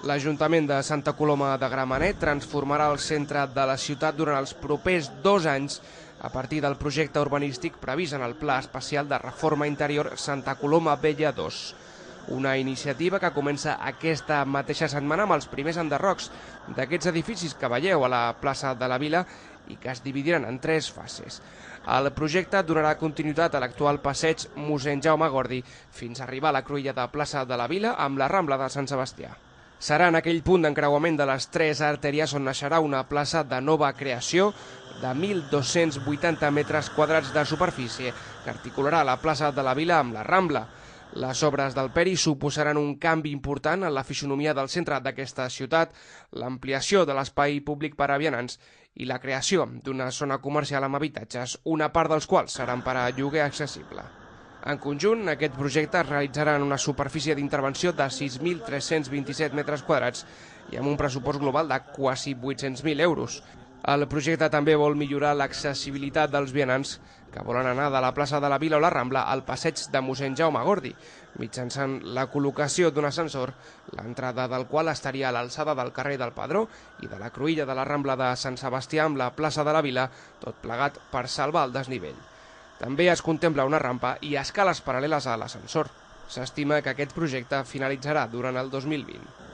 L'Ajuntament de Santa Coloma de Gramenet transformarà el centre de la ciutat durant els propers 2 anys a partir del projecte urbanístic previst en el Pla Especial de Reforma Interior Santa Coloma Vella 2. Una iniciativa que comença aquesta mateixa setmana amb els primers enderrocs d'aquests edificis que veieu a la plaça de la Vila i que es dividiran en 3 fases. El projecte donarà continuïtat a l'actual passeig Mossèn Jaume Gordi fins a arribar a la cruïlla de plaça de la Vila amb la Rambla de Sant Sebastià. Serà en aquell punt d'encreuament de les 3 artèries on naixerà una plaça de nova creació de 1.280 metres quadrats de superfície que articularà la plaça de la Vila amb la Rambla. Les obres del Peri suposaran un canvi important en la fisonomia del centre d'aquesta ciutat, l'ampliació de l'espai públic per a vianants i la creació d'una zona comercial amb habitatges, una part dels quals seran per a lloguer accessible. En conjunt, aquest projecte es realitzarà en una superfície d'intervenció de 6.327 metres quadrats i amb un pressupost global de quasi 800.000 euros. El projecte també vol millorar l'accessibilitat dels vianants que volen anar de la plaça de la Vila o la Rambla al passeig de Mossèn Jaume Gordi, mitjançant la col·locació d'un ascensor, l'entrada del qual estaria a l'alçada del carrer del Pedró i de la cruïlla de la Rambla de Sant Sebastià amb la plaça de la Vila, tot plegat per salvar el desnivell. També es contempla una rampa i escales paral·leles a l'ascensor. S'estima que aquest projecte finalitzarà durant el 2020.